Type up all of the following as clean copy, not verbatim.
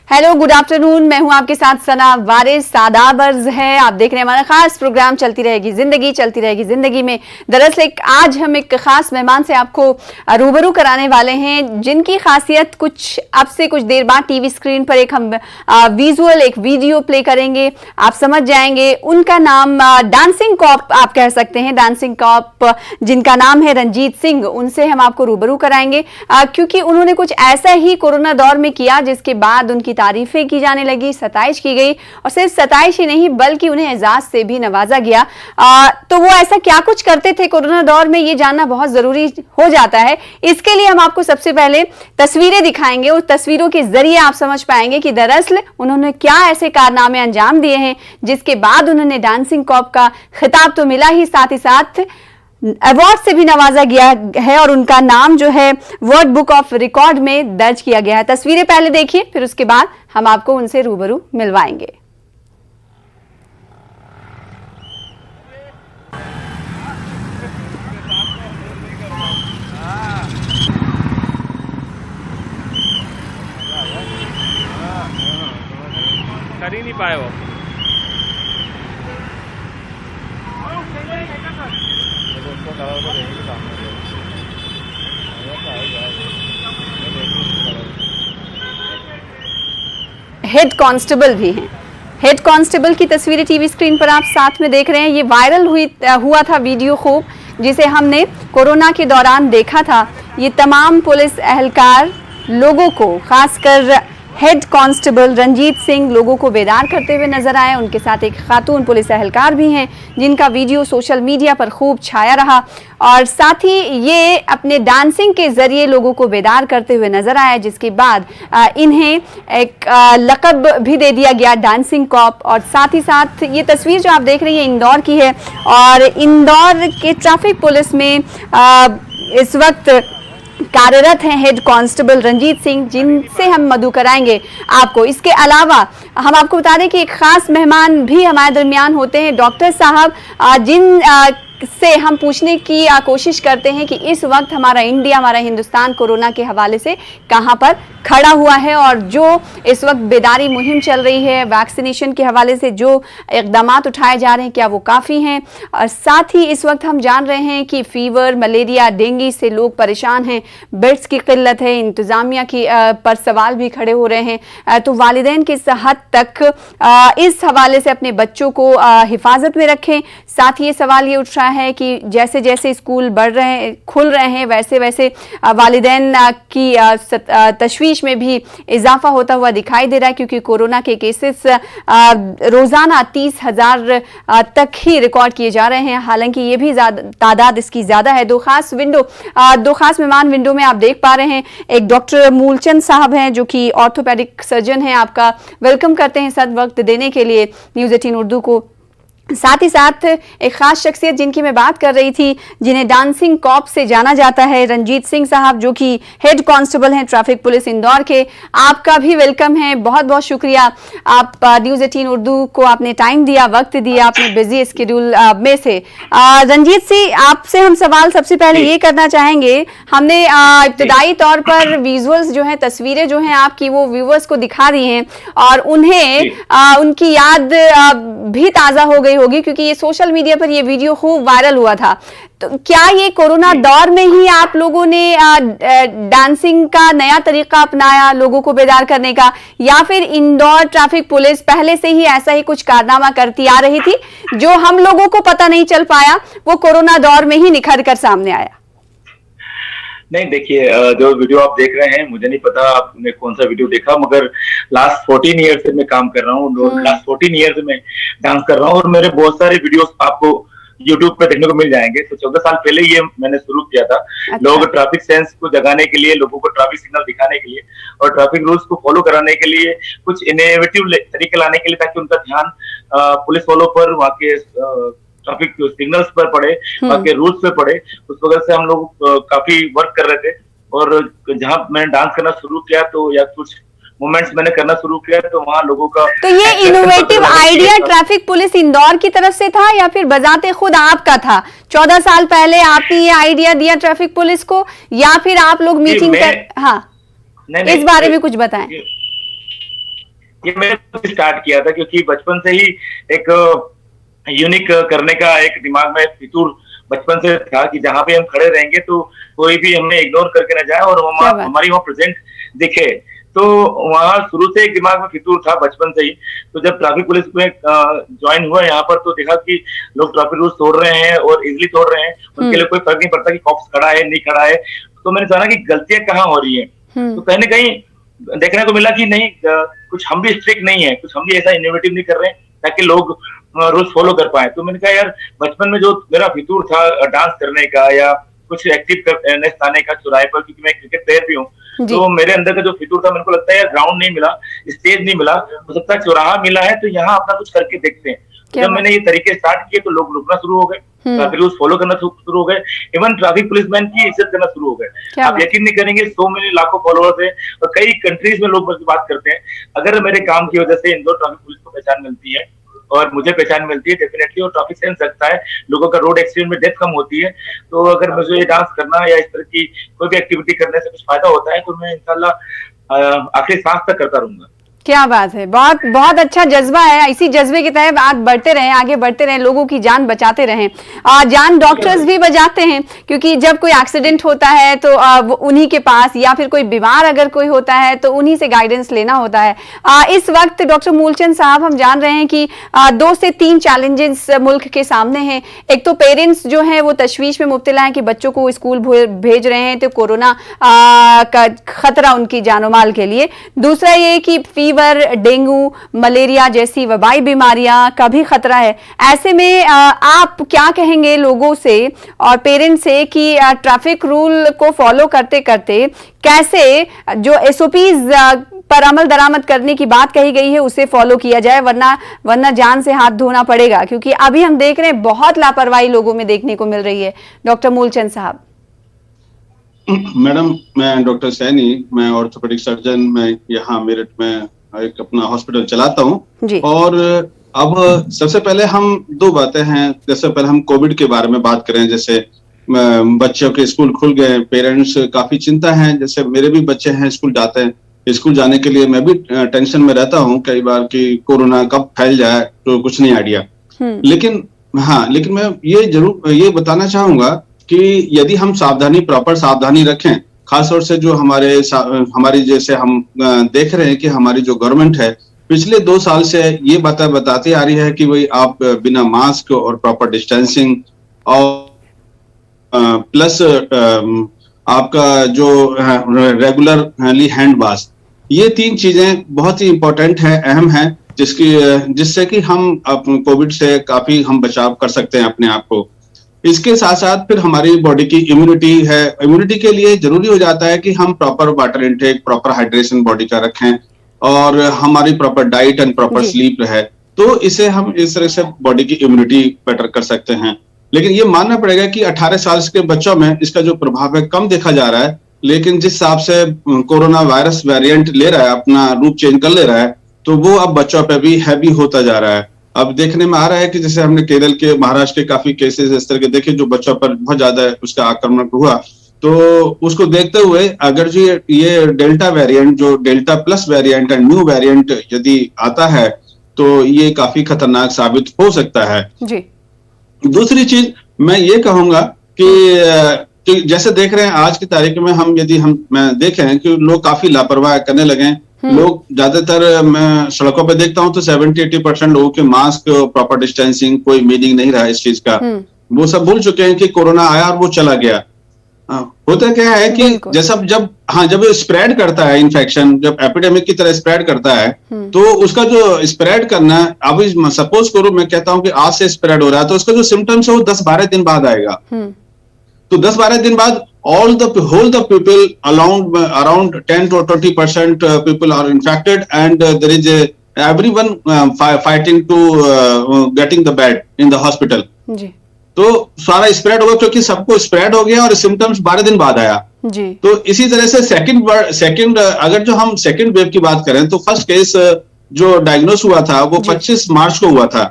Hello, good afternoon. मैं हूं आपके साथ सना वारिस। आदाब अर्ज है। आप देख रहे हैं हमारा खास प्रोग्राम चलती रहेगी जिंदगी में। दरअसल आज हम एक खास मेहमान से आपको रूबरू कराने वाले हैं, जिनकी खासियत अब से कुछ देर बाद टीवी स्क्रीन पर एक हम विजुअल एक वीडियो प्ले करेंगे, आप समझ जाएंगे। उनका नाम डांसिंग कॉप आप कह सकते हैं। डांसिंग कॉप जिनका नाम है रंजीत सिंह, उनसे हम आपको रूबरू कराएंगे क्योंकि उन्होंने कुछ ऐसा ही कोरोना दौर में किया जिसके बाद उनकी तारीफें की जाने लगी, सताइश की गई, और सिर्फ सताइश ही नहीं बल्कि उन्हें एजाज से भी नवाजा गया। तो वो ऐसा क्या कुछ करते थे कोरोना दौर में, ये जानना बहुत जरूरी हो जाता है। इसके लिए हम आपको सबसे पहले तस्वीरें दिखाएंगे और तस्वीरों के जरिए आप समझ पाएंगे कि दरअसल उन्होंने क्या ऐसे कारनामे अंजाम दिए हैं जिसके बाद उन्होंने डांसिंग कॉप का खिताब तो मिला ही, साथ ही साथ अवार्ड से भी नवाजा गया है और उनका नाम जो है वर्ल्ड बुक ऑफ रिकॉर्ड में दर्ज किया गया है। तस्वीरें पहले देखिए, फिर उसके बाद हम आपको उनसे रूबरू मिलवाएंगे। कर ही नहीं पाए वो। हेड कांस्टेबल भी हैं। हेड कांस्टेबल की तस्वीरें टीवी स्क्रीन पर आप साथ में देख रहे हैं। ये वायरल हुआ था वीडियो खूब, जिसे हमने कोरोना के दौरान देखा था। ये तमाम पुलिस एहलकार लोगों को, खासकर हेड कांस्टेबल रंजीत सिंह, लोगों को बेदार करते हुए नजर आए। उनके साथ एक खातून पुलिस एहलकार भी हैं जिनका वीडियो सोशल मीडिया पर खूब छाया रहा, और साथ ही ये अपने डांसिंग के जरिए लोगों को बेदार करते हुए नजर आया, जिसके बाद इन्हें एक लक़ब भी दे दिया गया, डांसिंग कॉप। और साथ ही साथ ये तस्वीर जो आप देख रही हैं इंदौर की है, और इंदौर के ट्रैफिक पुलिस में इस वक्त कार्यरत हैं हेड कांस्टेबल रंजीत सिंह, जिनसे हम मधु कराएंगे आपको। इसके अलावा हम आपको बता दें कि एक खास मेहमान भी हमारे दरमियान होते हैं, डॉक्टर साहब, जिन से हम पूछने की कोशिश करते हैं कि इस वक्त हमारा इंडिया, हमारा हिंदुस्तान कोरोना के हवाले से कहां पर खड़ा हुआ है, और जो इस वक्त बेदारी मुहिम चल रही है वैक्सीनेशन के हवाले से जो इक़दामात उठाए जा रहे हैं, क्या वो काफ़ी हैं। और साथ ही इस वक्त हम जान रहे हैं कि फीवर, मलेरिया, डेंगू से लोग परेशान हैं, बेड्स की किल्लत है, इंतज़ामिया की पर सवाल भी खड़े हो रहे हैं। तो वालिदैन किस हद तक इस हवाले से अपने बच्चों को हिफाजत में रखें। साथ ही ये सवाल ये उठ रहा है कि जैसे जैसे स्कूल खुल रहे हैं वैसे वैसे वालिदैन की तशवीश में भी इजाफा होता हुआ दिखाई दे रहा है, क्योंकि कोरोना के केसेस रोजाना 30,000 तक ही रिकॉर्ड किए जा रहे हैं। हालांकि ये भी तादाद इसकी ज्यादा है। दो खास मेहमान विंडो में आप देख पा रहे हैं। एक डॉक्टर मूलचंद साहब हैं जो कि ऑर्थोपेडिक सर्जन हैं। आपका वेलकम करते हैं सद वक्त देने के लिए न्यूज़ 18 उर्दू को। साथ ही साथ एक खास शख्सियत जिनकी मैं बात कर रही थी, जिन्हें डांसिंग कॉप से जाना जाता है, रंजीत सिंह साहब, जो कि हेड कांस्टेबल हैं ट्रैफिक पुलिस इंदौर के। आपका भी वेलकम है, बहुत बहुत शुक्रिया। आप न्यूज़ 18 उर्दू को आपने टाइम दिया, वक्त दिया अपने बिजी स्केड्यूल में से। रंजीत सिंह, आपसे हम सवाल सबसे पहले ये करना चाहेंगे। हमने इब्तदाई तौर पर विजुअल्स जो हैं, तस्वीरें जो हैं आपकी, वो व्यूवर्स को दिखा रही हैं और उन्हें उनकी याद भी ताज़ा हो गई होगी, क्योंकि ये सोशल मीडिया पर ये वीडियो खूब वायरल हुआ था। तो क्या ये कोरोना दौर में ही आप लोगों ने डांसिंग का नया तरीका अपनाया लोगों को बेदार करने का, या फिर इंदौर ट्रैफिक पुलिस पहले से ही ऐसा ही कुछ कारनामा करती आ रही थी जो हम लोगों को पता नहीं चल पाया, वो कोरोना दौर में ही निखर कर सामने आया? नहीं, देखिए, जो वीडियो आप देख रहे हैं, मुझे नहीं पता आपने कौन सा वीडियो देखा, मगर लास्ट 14 ईयर से मैं काम कर रहा हूँ। लास्ट 14 ईयर से मैं डांस कर रहा हूँ और मेरे बहुत सारे वीडियोस आपको YouTube पे देखने को मिल जाएंगे। तो 14 साल पहले ये मैंने शुरू किया था। अच्छा। लोग ट्रैफिक सेंस को जगाने के लिए, लोगों को ट्रैफिक सिग्नल दिखाने के लिए और ट्रैफिक रूल्स को फॉलो कराने के लिए, कुछ इनोवेटिव तरीके लाने के लिए, ताकि उनका ध्यान पुलिस वालों पर, वहाँ के ट्रैफिक सिग्नल्स पर पड़े, वहाँ के रूल्स पे पड़े। उस वजह से हम लोग काफी वर्क कर रहे थे। और जहाँ मैंने डांस करना शुरू किया, तो या कुछ मोमेंट्स मैंने करना शुरू किया, तो वहाँ लोगों का। तो ये innovative idea traffic police Indore की तरफ से था या फिर बजाते खुद आपका था? 14 साल पहले आपने ये आइडिया दिया ट्रैफिक पुलिस को, या फिर आप लोग मीटिंग कर? हाँ, इस बारे में कुछ बताएं। ये मैंने स्टार्ट किया था क्योंकि बचपन से ही एक यूनिक करने का एक दिमाग में फितूर बचपन से था कि जहाँ पे हम खड़े रहेंगे तो कोई भी हमें इग्नोर करके न जाए और हमारी वहाँ प्रेजेंट दिखे। तो वहाँ शुरू से एक दिमाग में फितूर था बचपन से ही। तो जब ट्रैफिक पुलिस में ज्वाइन हुआ यहाँ पर तो देखा कि लोग ट्रैफिक रूल्स तोड़ रहे हैं और इजिली तोड़ रहे हैं, उनके लिए कोई फर्क नहीं पड़ता कि कॉप्स खड़ा है नहीं खड़ा है। तो मैंने जाना कि गलतियां कहाँ हो रही है। तो कहीं ना कहीं देखने को मिला कि नहीं, कुछ हम भी स्ट्रिक्ट नहीं है, कुछ हम भी ऐसा इनोवेटिव नहीं कर रहे हैं ताकि लोग रूल्स फॉलो कर पाए। तो मैंने कहा यार बचपन में जो मेरा फितूर था डांस करने का या कुछ एक्टिव करने आने का चौराहे पर, क्योंकि मैं क्रिकेट प्लेयर भी हूँ, तो मेरे अंदर का जो फितूर था, मेरे को लगता है यार ग्राउंड नहीं मिला, स्टेज नहीं मिला, हो सकता है चौराहा मिला है तो यहाँ अपना कुछ करके देखते हैं। जब मैंने ये तरीके स्टार्ट किए तो लोग रुकना शुरू हो गए, ट्रैफिक रूल्स फॉलो करना शुरू हो गए, इवन ट्रैफिक पुलिसमैन की इज्जत करना शुरू हो गए। आप यकीन नहीं करेंगे 100 मिलियन लाखों फॉलोअर्स है और कई कंट्रीज में लोग मुझसे बात करते हैं। अगर मेरे काम की वजह से इंदौर ट्रैफिक पुलिस को पहचान मिलती है और मुझे पहचान मिलती है डेफिनेटली, और ट्रैफिक सेंस रखता है, लोगों का रोड एक्सीडेंट में डेथ कम होती है, तो अगर मुझे डांस करना या इस तरह की कोई भी एक्टिविटी करने से कुछ फायदा होता है तो मैं इंशाल्लाह आखिरी सांस तक करता रहूंगा। क्या बात है, बहुत बहुत अच्छा जज्बा है। इसी जज्बे के तहत आज बढ़ते रहें, आगे बढ़ते रहें, लोगों की जान बचाते रहें। जान डॉक्टर्स भी बचाते हैं क्योंकि जब कोई एक्सीडेंट होता है तो उन्हीं के पास, या फिर कोई बीमार अगर कोई होता है तो उन्हीं से गाइडेंस लेना होता है। इस वक्त डॉक्टर मूलचंद साहब, हम जान रहे हैं कि 2 से 3 चैलेंजेस मुल्क के सामने हैं। एक तो पेरेंट्स जो हैं वो तशवीश में मुब्तला हैं कि बच्चों को स्कूल भेज रहे हैं तो कोरोना का खतरा उनकी जानो माल के लिए। दूसरा ये कि डेंगू, मलेरिया जैसी वबाई बीमारियां का भी खतरा है। ऐसे में आप क्या कहेंगे लोगों से और पेरेंट्स से कि ट्रैफिक रूल को फॉलो करते करते कैसे जो एसओपीज पर अमल दरामद करने की बात कही गई है उसे फॉलो किया जाए, वरना जान से हाथ धोना पड़ेगा, क्योंकि अभी हम देख रहे हैं बहुत लापरवाही लोगों में देखने को मिल रही है। डॉक्टर मूलचंद साहब। मैडम, मैं डॉक्टर सैनी, मैं ऑर्थोपेडिक सर्जन, मैं यहाँ मेरठ में एक अपना हॉस्पिटल चलाता हूँ। और अब सबसे पहले हम 2 बातें हैं। जैसे पहले हम कोविड के बारे में बात करें, जैसे बच्चों के स्कूल खुल गए, पेरेंट्स काफी चिंता है। जैसे मेरे भी बच्चे हैं, स्कूल जाते हैं, स्कूल जाने के लिए मैं भी टेंशन में रहता हूँ कई बार कि कोरोना कब फैल जाए, तो कुछ नहीं आइडिया। लेकिन मैं ये बताना चाहूंगा कि यदि हम प्रॉपर सावधानी रखें, खासतौर से जो हमारी जैसे हम देख रहे हैं कि हमारी जो गवर्नमेंट है पिछले 2 साल से ये बातें बताती आ रही है कि भाई आप बिना मास्क और प्रॉपर डिस्टेंसिंग और प्लस आपका जो रेगुलरली हैंड वॉश, ये 3 चीजें बहुत ही इंपॉर्टेंट है, अहम है, जिससे कि हम कोविड से काफी हम बचाव कर सकते हैं अपने आप को। इसके साथ साथ फिर हमारी बॉडी की इम्यूनिटी है। इम्यूनिटी के लिए जरूरी हो जाता है कि हम proper water intake, proper hydration body का रखें और हमारी proper diet and proper sleep है, तो इसे हम इस तरह से बॉडी की इम्यूनिटी बेटर कर सकते हैं। लेकिन ये मानना पड़ेगा कि 18 साल के बच्चों में इसका जो प्रभाव है कम देखा जा रहा है, लेकिन जिस हिसाब से कोरोना वायरस वेरिएंट ले रहा है, अपना रूप चेंज कर ले रहा है, तो वो अब बच्चों पे भी हैवी होता जा रहा है। अब देखने में आ रहा है कि जैसे हमने केरल के, महाराष्ट्र के काफी केसेस इस तरह के देखे जो बच्चों पर बहुत ज्यादा उसका आक्रमण हुआ। तो उसको देखते हुए अगर जो ये डेल्टा वेरिएंट, जो delta plus variant and new variant यदि आता है तो ये काफी खतरनाक साबित हो सकता है जी। दूसरी चीज मैं ये कहूंगा कि जैसे देख रहे हैं आज की तारीख में मैं देखें कि लोग काफी लापरवाही करने लगे। लोग ज्यादातर, मैं सड़कों पे देखता हूं तो 70-80% लोगों के मास्क, प्रॉपर डिस्टेंसिंग, कोई मीनिंग नहीं रहा इस चीज का। वो सब भूल चुके हैं कि कोरोना आया और वो चला गया। होता क्या है कि जब स्प्रेड करता है इन्फेक्शन, जब एपिडेमिक की तरह स्प्रेड करता है, तो उसका जो स्प्रेड करना, अब सपोज करो मैं कहता हूं कि आज से स्प्रेड हो रहा है, तो उसका जो सिम्टम्स है वो 10-12 दिन बाद आएगा। तो 10-12 दिन बाद all the people around 10 to 20% people are infected, and there is everyone fighting to getting the bed in the hospital. जी। तो सारा स्प्रेड होगा क्योंकि सबको स्प्रेड हो गया और सिम्टम्स 12 दिन बाद आया जी। तो इसी तरह से सेकंड अगर जो हम सेकंड वेव की बात करें तो फर्स्ट केस जो डायग्नोस हुआ था वो 25 मार्च को हुआ था,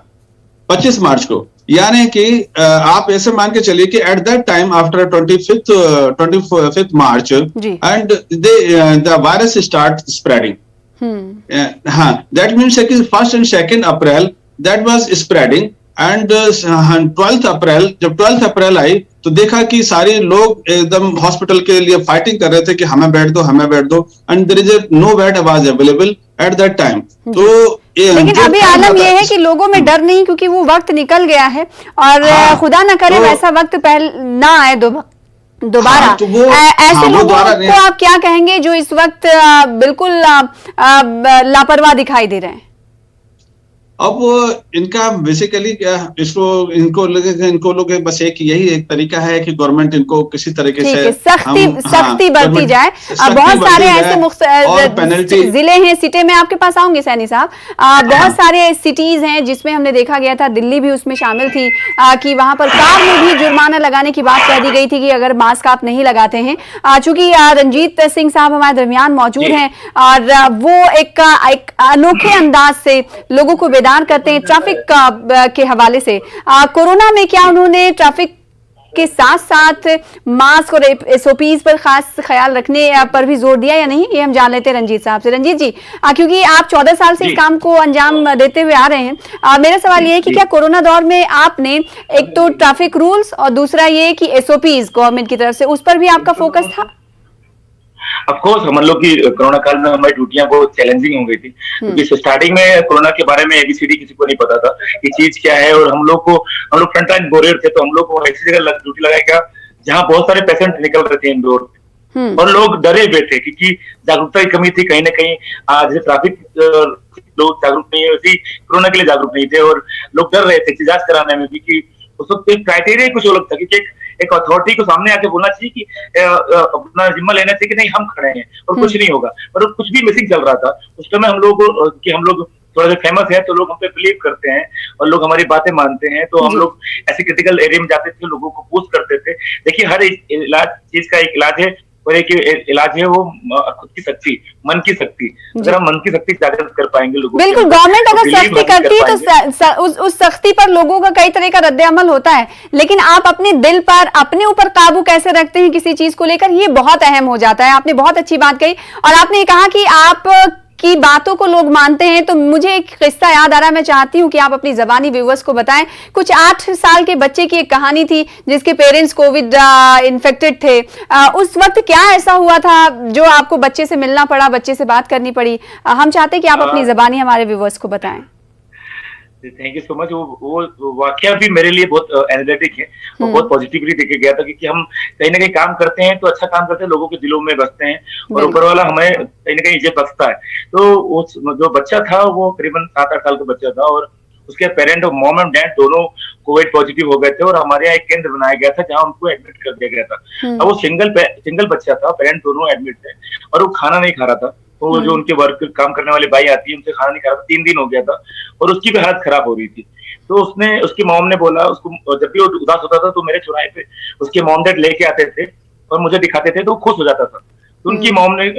25 मार्च को। यानी कि आप ऐसे मान के चलिए कि eight that time after 25th March and the virus start spreading. हाँ, दैट मीन्स कि 1 and 2 April that was spreading and 12th अप्रैल, जब 12th अप्रैल आई तो देखा कि सारे लोग एकदम हॉस्पिटल के लिए फाइटिंग कर रहे थे कि हमें बेड दो, हमें बेड दो, and there is no bed was available at that time. तो लेकिन अभी आलम यह है कि लोगों में डर नहीं, क्योंकि वो वक्त निकल गया है और खुदा न करे वैसा वक्त पहले ना आए दोबारा। तो ऐसे लोगों को आप क्या कहेंगे जो इस वक्त बिल्कुल लापरवाह दिखाई दे रहे हैं? अब इनका बेसिकली क्या इनको लोग बस एक तरीका है कि गवर्नमेंट इनको किसी तरीके से सख्ती बरती जाए। बहुत सारे ऐसे जिले हैं, सिटी में आपके पास आऊंगे सैनी साहब, बहुत सारे सिटीज हैं जिसमें हमने देखा गया था, दिल्ली भी उसमें शामिल थी, कि वहां पर कार में भी जुर्माना लगाने की बात कह दी गई थी कि अगर मास्क आप नहीं लगाते हैं। चूंकि रंजीत सिंह साहब हमारे दरमियान मौजूद हैं और वो एक अनोखे अंदाज से लोगों को करते हैं ट्रैफिक के हवाले से। कोरोना में क्या उन्होंने ट्रैफिक के साथ साथ मास्क और एसओपीज पर खास ख्याल रखने पर भी जोर दिया या नहीं, ये हम जान लेते हैं रंजीत साहब से। रंजीत जी, क्योंकि आप 14 साल से इस काम को अंजाम देते हुए आ रहे हैं, मेरा सवाल ये है कि क्या कोरोना दौर में आपने एक तो ट्रैफिक रूल्स और दूसरा ये कि एसओपीज गवर्नमेंट की तरफ से, उस पर भी आपका फोकस था? ऑफ कोर्स हम लोग की कोरोना काल में हमारी ड्यूटियां बहुत चैलेंजिंग हो गई थी, क्योंकि स्टार्टिंग में कोरोना के बारे में एबीसीडी किसी को नहीं पता था कि चीज क्या है, और हम लोग फ्रंट लाइन वॉरियर थे, तो हम लोग को ऐसी जगह ड्यूटी लगाया गया जहां बहुत सारे पेशेंट निकल रहे थे इंडोर, और लोग डरे हुए थे क्योंकि जागरूकता की कमी थी कहीं ना कहीं। जैसे ट्रैफिक लोग जागरूक नहीं है, वैसे कोरोना के लिए जागरूक नहीं थे, और लोग डर रहे थे जांच कराने में भी, कि उस वक्त क्राइटेरिया कुछ अलग था, क्योंकि एक अथॉरिटी को सामने आके बोलना चाहिए कि अपना जिम्मा लेना चाहिए कि नहीं हम खड़े हैं और कुछ नहीं होगा, पर कुछ भी मिसिंग चल रहा था उस समय। हम लोग थोड़ा सा फेमस है तो लोग हम पे बिलीव करते हैं और लोग हमारी बातें मानते हैं, तो हम लोग ऐसे क्रिटिकल एरिया में जाते थे, लोगों को पूछ करते थे। देखिए, हर इलाज चीज का एक इलाज है, और एक इलाज है वो खुद की शक्ति, मन की शक्ति। अगर हम मन की शक्ति जागृत कर पाएंगे लोगों, बिल्कुल गवर्नमेंट अगर सख्ती करती है तो उस सख्ती पर लोगों का कई तरह का रद्द अमल होता है, लेकिन आप अपने दिल पर, अपने ऊपर काबू कैसे रखते हैं किसी चीज को लेकर, ये बहुत अहम हो जाता है। आपने बहुत अच्छी बात कही, और आपने कहा कि आप की बातों को लोग मानते हैं, तो मुझे एक किस्सा याद आ रहा है, मैं चाहती हूं कि आप अपनी जबानी व्यूअर्स को बताएं। कुछ 8 साल के बच्चे की एक कहानी थी जिसके पेरेंट्स कोविड इन्फेक्टेड थे। उस वक्त क्या ऐसा हुआ था जो आपको बच्चे से मिलना पड़ा, बच्चे से बात करनी पड़ी? हम चाहते हैं कि आप अपनी जबानी हमारे व्यूअर्स को बताएं। Thank you so much. वो वाकया भी मेरे लिए बहुत एनर्जेटिक है और बहुत पॉजिटिवली देखे गया था, क्योंकि हम कहीं ना कहीं काम करते हैं तो अच्छा काम करते हैं, लोगों के दिलों में बसते हैं, और ऊपर वाला हमें कहीं ना कहीं इज्जत बख्शता है। तो उस जो बच्चा था वो करीबन 7-8 साल का बच्चा था, और उसके पेरेंट और मॉम एंड डैड दोनों कोविड पॉजिटिव हो गए थे, और हमारे यहाँ एक केंद्र बनाया गया था जहाँ उनको एडमिट कर दिया गया था। अब वो सिंगल बच्चा था, पेरेंट दोनों एडमिट थे, और वो खाना नहीं खा रहा था। तो जो उनके वर्क काम करने वाली बाई आती है, उनसे खाना नहीं खा रहा था, 3 दिन हो गया था, और उसकी भी हालत खराब हो रही थी। तो उसकी मॉम ने बोला उसको, जब भी वो उदास होता था तो मेरे चौराहे पे उसके मॉम डैड लेके आते थे और मुझे दिखाते थे, तो वो खुश हो जाता था। तो उनकी मॉम ने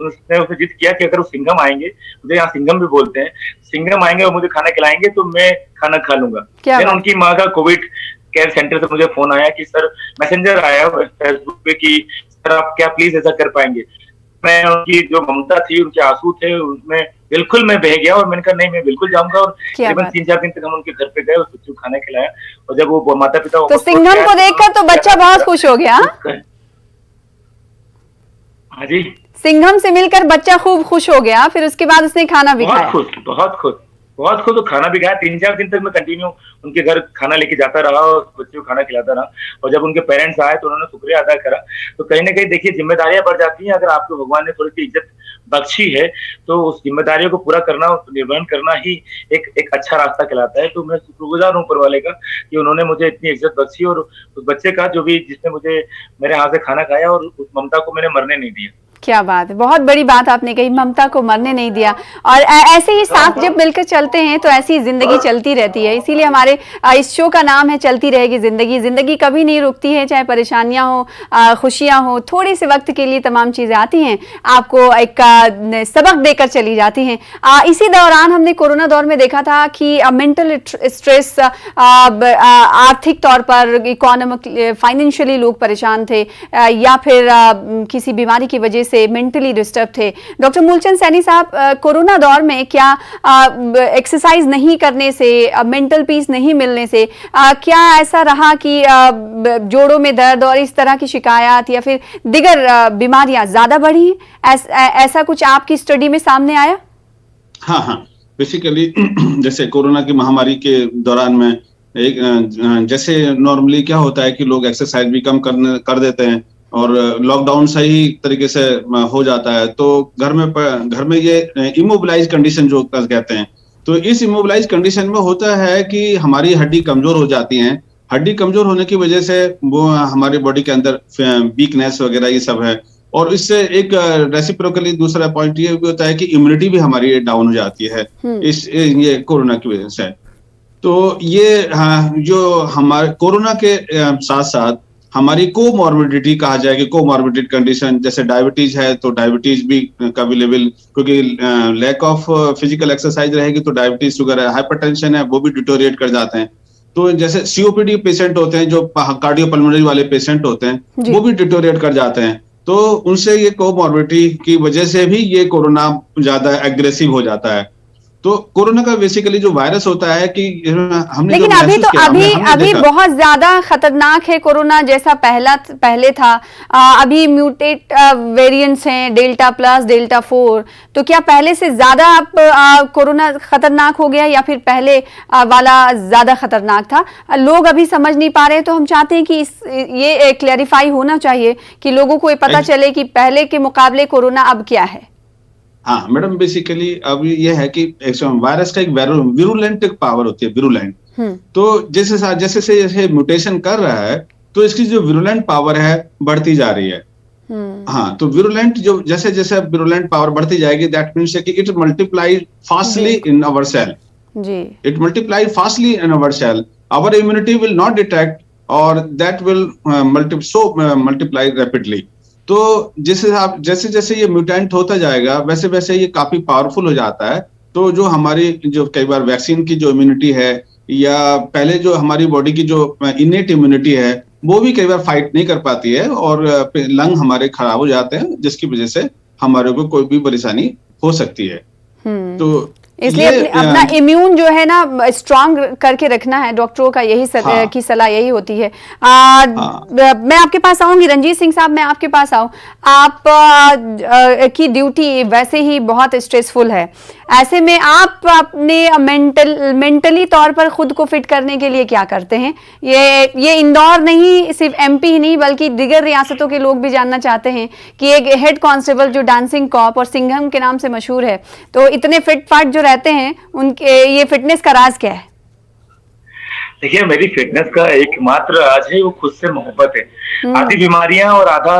उसे जिद किया कि अगर वो सिंघम आएंगे, मुझे यहाँ सिंघम भी बोलते हैं, सिंघम आएंगे और मुझे खाना खिलाएंगे तो मैं खाना खा लूंगा। फिर उनकी माँ का कोविड केयर सेंटर से मुझे फोन आया कि सर, मैसेंजर आया फेसबुक पे कि सर आप क्या प्लीज ऐसा कर पाएंगे। मैं उनकी जो ममता थी, उनके आंसू थे, उसमें बिल्कुल मैं बह गया, और मैंने कहा नहीं मैं बिल्कुल जाऊंगा। और तकरीबन 3-4 दिन तक हम उनके घर पे गए, उस बच्चे को खाना खिलाया, और जब वो माता पिता तो सिंघम को देखकर तो बच्चा बहुत खुश हो गया। हाँ जी, सिंघम से मिलकर बच्चा खूब खुश हो गया, फिर उसके बाद उसने खाना भी खाया। बहुत खुश तो खाना भी खाया। 3-4 दिन तक मैं कंटिन्यू उनके घर खाना लेके जाता रहा और बच्चे को खाना खिलाता रहा, और जब उनके पेरेंट्स आए तो उन्होंने शुक्रिया अदा करा। तो कहीं ना कहीं देखिए, जिम्मेदारियां बढ़ जाती हैं। अगर आपको भगवान ने थोड़ी सी इज्जत बख्शी है तो उस जिम्मेदारियों को पूरा करना, निर्वहन करना ही एक अच्छा रास्ता कहलाता है। तो मैं शुक्रगुजार हूँ ऊपर वाले का कि उन्होंने मुझे इतनी इज्जत बख्शी, और उस बच्चे का जो भी जिसने मुझे मेरे हाथ से खाना खाया, और उस ममता को मैंने मरने नहीं दिया। क्या बात है, बहुत बड़ी बात आपने कही, ममता को मरने नहीं दिया। और ऐसे ही साथ जब मिलकर चलते हैं तो ऐसी जिंदगी चलती रहती है। इसीलिए हमारे इस शो का नाम है चलती रहेगी जिंदगी। जिंदगी कभी नहीं रुकती है, चाहे परेशानियां हो, खुशियां हो, थोड़े से वक्त के लिए तमाम चीजें आती हैं, आपको एक सबक देकर चली जाती हैं। इसी दौरान हमने कोरोना दौर में देखा था कि मेंटल स्ट्रेस, आर्थिक तौर पर, इकोनॉमिक, फाइनेंशियली लोग परेशान थे, या फिर किसी बीमारी की वजह से से मेंटली डिस्टर्ब थे। डॉक्टर मूलचंद सैनी साहब, कोरोना दौर में क्या एक्सरसाइज नहीं करने से, मेंटल पीस नहीं मिलने से क्या ऐसा रहा कि जोड़ों में दर्द और इस तरह की शिकायत या फिर दिगर बीमारियां ज्यादा बढ़ी? ऐसा कुछ आपकी स्टडी में सामने आया? हाँ, बेसिकली जैसे कोरोना की महामारी के दौरान में जैसे नॉर्मली क्या होता है कि लोग एक्सरसाइज भी कम कर देते हैं और लॉकडाउन सही तरीके से हो जाता है, तो घर में ये इमोबिलाइज कंडीशन जो कहते हैं, तो इस इमोबिलाइज कंडीशन में होता है कि हमारी हड्डी कमजोर हो जाती है। हड्डी कमजोर होने की वजह से वो हमारे बॉडी के अंदर वीकनेस वगैरह ये सब है, और इससे एक रेसिप्रोकली दूसरा पॉइंट ये भी होता है कि इम्यूनिटी भी हमारी डाउन हो जाती है ये कोरोना की वजह से। तो ये जो हमारे कोरोना के साथ साथ हमारी कोमॉर्बिडिटी कहा जाए कि कोमॉर्बिडिटी कंडीशन, जैसे डायबिटीज है तो डायबिटीज भी का भी लेवल, क्योंकि लैक ऑफ फिजिकल एक्सरसाइज रहेगी तो डायबिटीज, शुगर है, हाइपरटेंशन है, वो भी डिटोरिएट कर जाते हैं। तो जैसे सीओपीडी पेशेंट होते हैं, जो कार्डियोपल्मोनरी वाले पेशेंट होते हैं, वो भी डिटोरिएट कर जाते हैं। तो उनसे ये कोमॉर्बिडिटी की वजह से भी ये कोरोना ज्यादा एग्रेसिव हो जाता है। तो कोरोना का बेसिकली जो वायरस होता है कि हमने, लेकिन अभी बहुत ज्यादा खतरनाक है कोरोना जैसा पहले था। अभी म्यूटेट वेरिएंट्स हैं, डेल्टा प्लस, डेल्टा 4, तो क्या पहले से ज्यादा कोरोना खतरनाक हो गया या फिर पहले वाला ज्यादा खतरनाक था? लोग अभी समझ नहीं पा रहे, तो हम चाहते हैं कि ये क्लैरिफाई होना चाहिए कि लोगों को ये पता चले कि पहले के मुकाबले कोरोना अब क्या है। हाँ मैडम, बेसिकली अब ये है कि वायरस का एक विरुलेंट पावर होती है, विरुलेंट। तो जैसे म्यूटेशन कर रहा है तो इसकी जो विरुलेंट पावर है बढ़ती जा रही है। हाँ, तो विरुलेंट जो जैसे विरुलेंट पावर बढ़ती जाएगी, दैट मीन्स कि it multiply fastly in our cell. It multiply fastly in our cell, our immunity will not detect और दैट विल मल्टीप्लाई रैपिडली। तो जैसे ये म्यूटेंट होता जाएगा वैसे वैसे ये काफी पावरफुल हो जाता है। तो जो हमारी जो कई बार वैक्सीन की जो इम्यूनिटी है या पहले जो हमारी बॉडी की जो इनेट इम्यूनिटी है वो भी कई बार फाइट नहीं कर पाती है और लंग हमारे खराब हो जाते हैं, जिसकी वजह से हमारे को कोई भी परेशानी हो सकती है। तो इसलिए अपना इम्यून जो है ना स्ट्रांग करके रखना है। डॉक्टरों का यही की सलाह यही होती है। मैं आपके पास आऊंगी, रंजीत सिंह साहब, मैं आपके पास आऊं। आप की ड्यूटी वैसे ही बहुत स्ट्रेसफुल है, ऐसे में आप अपने मेंटली तौर पर खुद को फिट करने के लिए क्या करते हैं? ये इंदौर नहीं, सिर्फ MP ही नहीं बल्कि दिगर रियासतों के लोग भी जानना चाहते हैं कि एक हेड कांस्टेबल जो डांसिंग कॉप और सिंघम के नाम से मशहूर है, तो इतने फिट फाट जो रहते हैं, उनके ये फिटनेस का राज क्या है? देखिए, मेरी फिटनेस का एकमात्र राज है वो खुद से मोहब्बत है। आधी बीमारियां और आधा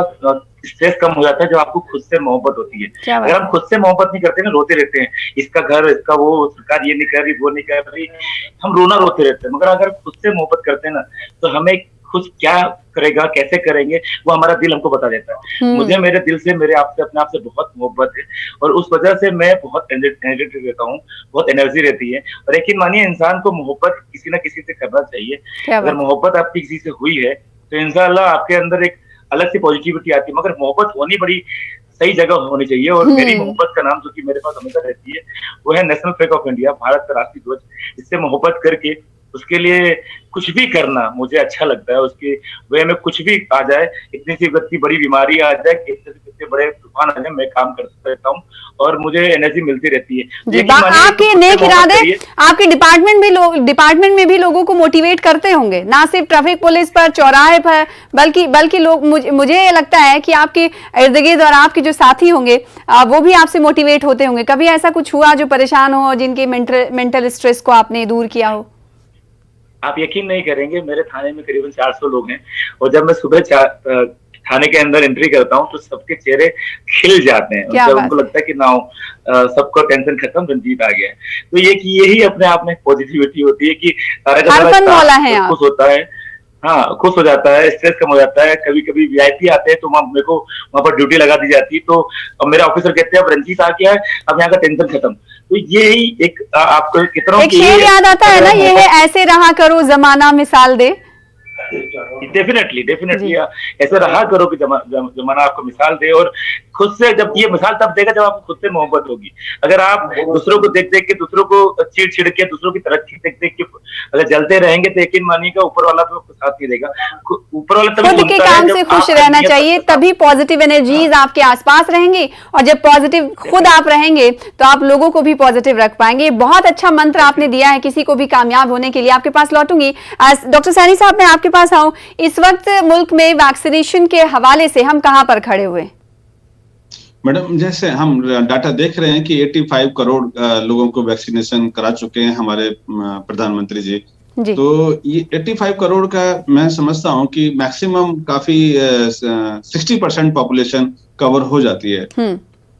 स्ट्रेस कम हो जाता है जब आपको खुद से मोहब्बत होती है। अगर हम खुद से मोहब्बत नहीं करते ना, रोते रहते हैं, इसका घर, इसका वो, सरकार ये नहीं कर रही, वो नहीं कर रही, हम रोना रोते रहते हैं। मगर अगर खुद से मोहब्बत करते हैं ना, तो हमें खुद क्या करेगा, कैसे करेंगे, वो हमारा दिल हमको बता देता है। मुझे मेरे दिल से, मेरे आप से, अपने आप से बहुत मोहब्बत है और उस वजह से मैं बहुत एनर्जेटिक रहता हूँ, बहुत एनर्जी रहती है। और यकीन मानिए, इंसान को मोहब्बत किसी ना किसी से करना चाहिए। अगर मोहब्बत आपकी किसी से हुई है तो इंशाअल्लाह आपके अंदर एक अलग सी पॉजिटिविटी आती है। मगर मोहब्बत होनी बड़ी सही जगह होनी चाहिए। और मेरी मोहब्बत का नाम जो कि मेरे पास हमेशा रहती है वो है national flag of India, Bharat का राष्ट्रीय ध्वज। इससे मोहब्बत करके उसके लिए कुछ भी करना मुझे अच्छा लगता है। उसके वे में कुछ भी आ जाए, इतनी सी इतनी बड़ी बीमारी आ जाए, कितने बड़े तूफान आ जाए, मैं काम करता रहता हूँ और मुझे एनर्जी मिलती रहती है। आपके नेक इरादे आपके डिपार्टमेंट में भी लोगों को मोटिवेट करते होंगे, ना सिर्फ ट्रैफिक पुलिस पर, चौराहे पर, बल्कि लोग, मुझे लगता है कि आपके इर्द गिर्द और आपके जो साथी होंगे वो भी आपसे मोटिवेट होते होंगे। कभी ऐसा कुछ हुआ जो परेशान हो, जिनके मेंटल स्ट्रेस को आपने दूर किया हो? आप यकीन नहीं करेंगे, मेरे थाने में करीबन 400 लोग हैं और जब मैं सुबह थाने के अंदर एंट्री करता हूं तो सबके चेहरे खिल जाते हैं। उनको लगता है कि ना सबको टेंशन खत्म, रंजीत आ गया है। तो यही अपने आप में पॉजिटिविटी होती है कि सारा खुश होता है। हाँ, खुश हो जाता है, स्ट्रेस कम हो जाता है। कभी कभी VIP आते हैं तो मेरे को वहां पर ड्यूटी लगा दी जाती है। तो अब मेरे ऑफिसर कहते हैं अब रंजीत आ गया है, अब यहाँ का टेंशन खत्म। तो यही एक आपको कितना एक शेर याद आता है ना, ये है, ऐसे रहा करो जमाना मिसाल दे। डेफिनेटली ऐसे रहा करो कि जमाना आपको मिसाल दे। और खुद से, जब ये मिसाल तब देगा जब आपको खुद से मोहब्बत होगी। अगर आप दूसरों को देख देख के, दूसरों को चिढ़ के, दूसरों की तरक्की देख देख के अगर जलते रहेंगे तो यकीन मानिएगा ऊपर वाला तो आपको साथ नहीं देगा। ऊपर वाला तभी खुद के काम से खुश रहना चाहिए, तभी पॉजिटिव एनर्जीज आपके आसपास रहेंगी, और जब पॉजिटिव खुद आप रहेंगे तो आप लोगों को भी पॉजिटिव रख पाएंगे। बहुत अच्छा मंत्र आपने दिया है किसी को भी कामयाब होने के लिए। आपके पास लौटूंगी। डॉक्टर सैनी साहब, मैं आपके पास आऊं, इस वक्त मुल्क में वैक्सीनेशन के हवाले से हम कहां पर खड़े हुए? मैडम, जैसे हम डाटा देख रहे हैं कि 85 करोड़ लोगों को वैक्सीनेशन करा चुके हैं हमारे प्रधानमंत्री जी। तो ये 85 करोड़ का मैं समझता हूं कि मैक्सिमम काफी 60% पॉपुलेशन कवर हो जाती है।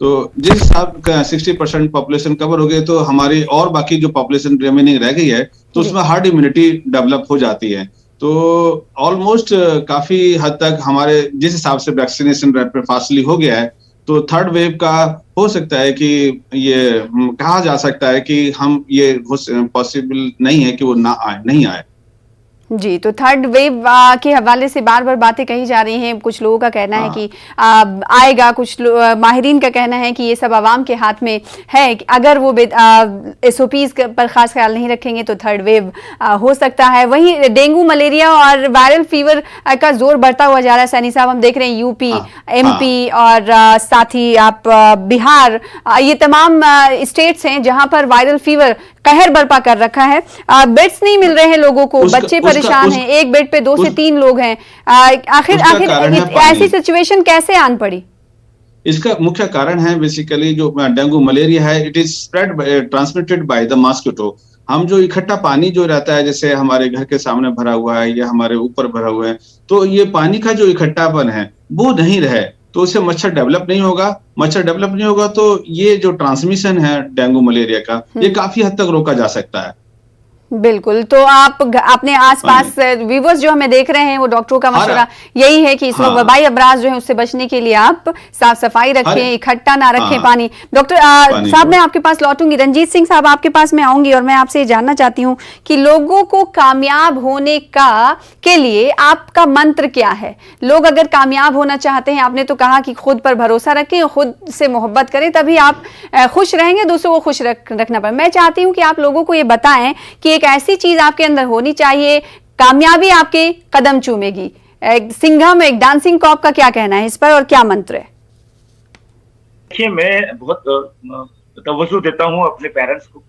तो जिस हिसाब का 60% पॉपुलेशन कवर हो गई तो हमारी और बाकी जो पॉपुलेशन रिमेनिंग रह गई है तो उसमें हार्ड इम्यूनिटी डेवलप हो जाती है। तो ऑलमोस्ट काफी हद तक हमारे जिस हिसाब से वैक्सीनेशन रैपिड फास्टली हो गया है तो थर्ड वेव का हो सकता है कि ये कहा जा सकता है कि हम ये पॉसिबल नहीं है कि वो नहीं आए। जी, तो थर्ड वेव के हवाले से बार बार बातें कही जा रही हैं। कुछ लोगों का कहना है कि आएगा, कुछ माहिरीन का कहना है कि ये सब आवाम के हाथ में है। अगर वो SOPs पर खास ख्याल नहीं रखेंगे तो थर्ड वेव हो सकता है। वहीं डेंगू, मलेरिया और वायरल फीवर का जोर बढ़ता हुआ जा रहा है। सैनी साहब, हम देख रहे हैं यूपी, MP और साथ ही आप बिहार, ये तमाम स्टेट्स हैं जहां पर वायरल फीवर कहर बर्पा कर रखा है। बेड्स नहीं मिल रहे हैं लोगों को, बच्चे परेशान हैं, एक बेड पे 2 से 3 लोग हैं। आखिर ऐसी सिचुएशन कैसे आन पड़ी? इसका मुख्य कारण है बेसिकली जो डेंगू मलेरिया है, it is transmitted by the mosquito. हम जो इकट्ठा पानी जो रहता है, जैसे हमारे घर के सामने भरा हुआ है या हमारे ऊपर भरा हुआ है, तो ये पानी का जो इकट्ठापन है वो नहीं रहे तो उससे मच्छर डेवलप नहीं होगा तो ये जो ट्रांसमिशन है डेंगू मलेरिया का, ये काफी हद तक रोका जा सकता है। बिल्कुल। तो आप अपने आसपास व्यूवर्स जो हमें देख रहे हैं, वो डॉक्टरों का मशवरा यही है कि इसमें वबाई अमराज जो है उससे बचने के लिए आप साफ सफाई रखें, इकट्ठा ना रखें पानी। डॉक्टर साहब, मैं आपके पास लौटूंगी। रंजीत सिंह साहब, आपके पास मैं आऊंगी और मैं आपसे जानना चाहती हूँ कि लोगों को कामयाब होने के लिए आपका मंत्र क्या है? लोग अगर कामयाब होना चाहते हैं, आपने तो कहा कि खुद पर भरोसा रखें, खुद से मोहब्बत करें, तभी आप खुश रहेंगे, दूसरों को खुश रखना पड़े। मैं चाहती हूँ कि आप लोगों को ये बताएं कि एक ऐसी चीज आपके अंदर होनी चाहिए, कामयाबी आपके कदम चूमेगी। सिंघम, एक डांसिंग कॉप का क्या कहना है इस पर और क्या मंत्र है? देखिए, मैं बहुत तवज्जो देता हूँ अपने पेरेंट्स को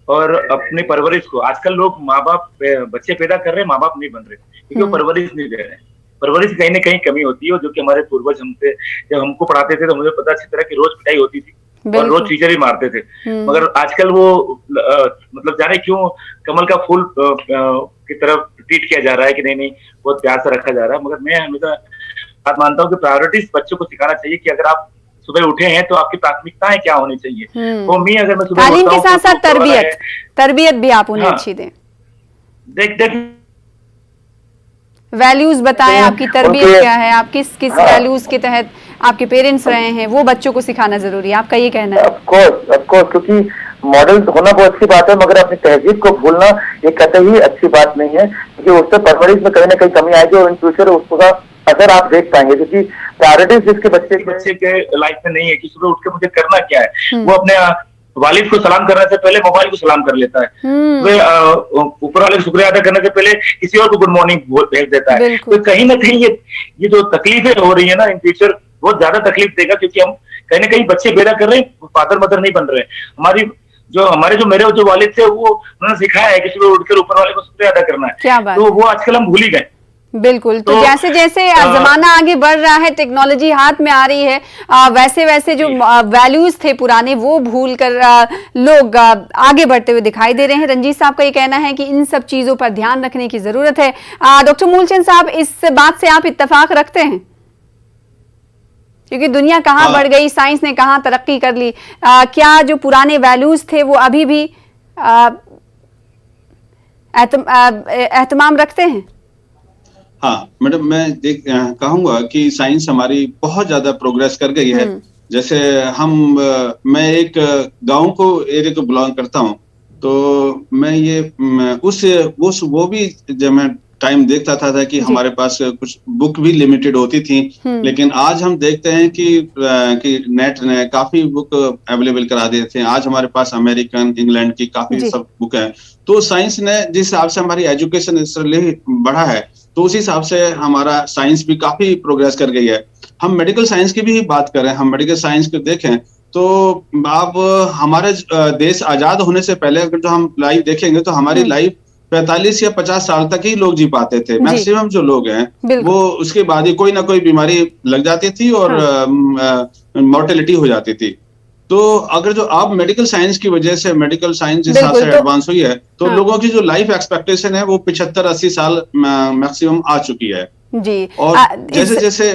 और अपनी परवरिश को। आजकल लोग माँ बाप बच्चे पैदा कर रहे हैं, माँ बाप नहीं बन रहे क्योंकि वो परवरिश नहीं दे रहे हैं। परवरिश कहीं ना कहीं कमी होती है, जो कि हमारे पूर्वज हमसे जब हमको पढ़ाते थे तो मुझे पता अच्छी तरह की रोज पिटाई होती थी और रोज टीचर भी मारते थे। मगर आजकल वो मतलब जाने क्यों कमल का फूल की तरफ ट्रीट किया जा रहा है कि नहीं बहुत प्यार से रखा जा रहा है। मगर मैं हमेशा बात मानता हूँ कि प्रायोरिटीज बच्चों को सिखाना चाहिए कि अगर आप सुबह उठे हैं तो आपकी प्राथमिकताएं क्या होनी चाहिए। वो अगर मैं सुबह तालीम के साथ साथ तरबियत भी आप उन्हें अच्छी दें। देख वैल्यूज बताएं, आपकी तरबियत क्या है, आप किस वैल्यूज के तहत आपके पेरेंट्स रहे हैं, वो बच्चों को सिखाना जरूरी है। आपका ये कहना है? ऑफ कोर्स, क्योंकि मॉडल होना बहुत अच्छी बात है, मगर अपनी तहजीब को भूलना ये कतई ही अच्छी बात नहीं है, क्योंकि उससे परवरिश में कहीं ना कहीं कमी आएगी और इन फ्यूचर उसका असर आप देख पाएंगे। क्योंकि प्रायोरिटीज जिसके बच्चे के लाइफ में नहीं है कि सुबह उठ के मुझे करना क्या है, वो अपने वालिद को सलाम करने से पहले मोबाइल को सलाम कर लेता है, ऊपर वाले को शुक्रिया अदा करने से पहले किसी और को गुड मॉर्निंग भेज देता है। तो कहीं ना कहीं ये जो तकलीफें हो रही है ना, इन फ्यूचर बहुत ज्यादा तकलीफ देगा, क्योंकि हम कहीं ना कहीं बच्चे पैदा कर रहे हैं, फादर मदर नहीं बन रहे हैं। मेरे जो वालिद थे वो उन्होंने सिखाया है कि सुबह उठकर ऊपर वाले को शुक्रिया अदा करना है, तो वो आजकल हम भूल ही गए। बिल्कुल। तो जैसे जैसे जमाना आगे बढ़ रहा है, टेक्नोलॉजी हाथ में आ रही है, वैसे वैसे जो वैल्यूज थे पुराने वो भूल कर लोग आगे बढ़ते हुए दिखाई दे रहे हैं। रंजीत साहब का ये कहना है कि इन सब चीजों पर ध्यान रखने की जरूरत है। डॉक्टर मूलचंद साहब, इस बात से आप इत्तेफाक रखते हैं? क्योंकि दुनिया कहाँ बढ़ गई, साइंस ने कहाँ तरक्की कर ली, क्या जो पुराने वैल्यूज थे वो अभी भी एहतमाम रखते हैं? हाँ मैडम, मैं कहूंगा कि साइंस हमारी बहुत ज्यादा प्रोग्रेस कर गई है। जैसे मैं एक गांव को एरिया को बिलोंग करता हूं, तो मैं वो भी जब मैं टाइम देखता था कि हमारे पास कुछ बुक भी लिमिटेड होती थी, लेकिन आज हम देखते हैं कि नेट ने काफी बुक अवेलेबल करा दिए थे। आज हमारे पास अमेरिकन, इंग्लैंड की काफी सब बुक है। तो साइंस ने जिस हिसाब से हमारी एजुकेशन इसलिए बढ़ा है, तो उस हिसाब से हमारा साइंस भी काफी प्रोग्रेस कर गई है। हम मेडिकल साइंस की भी बात करें, हम मेडिकल साइंस को देखें तो अब हमारे देश आजाद होने से पहले अगर जो हम लाइफ देखेंगे तो हमारी लाइफ 45 या 50 साल तक ही लोग जी पाते थे। मैक्सिमम जो लोग हैं वो उसके बाद ही कोई ना कोई बीमारी लग जाती थी और मॉर्टेलिटी हो जाती थी। तो अगर जो अब मेडिकल साइंस की वजह से, मेडिकल साइंस जिस हिसाब से एडवांस हुई है, तो लोगों की जो लाइफ एक्सपेक्टेशन है वो 75-80 साल मैक्सिमम आ चुकी है जी। और जैसे जैसे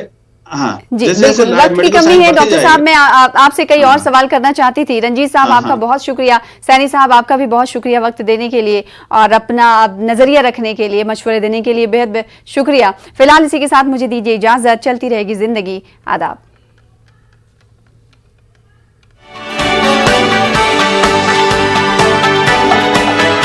जी, वक्त की कमी है डॉक्टर साहब, मैं आपसे कई और सवाल करना चाहती थी। रंजीत साहब आपका बहुत शुक्रिया, सैनी साहब आपका भी बहुत शुक्रिया वक्त देने के लिए और अपना नजरिया रखने के लिए, मशवरे देने के लिए बेहद शुक्रिया। फिलहाल इसी के साथ मुझे दीजिए इजाजत, चलती रहेगी जिंदगी। आदाब।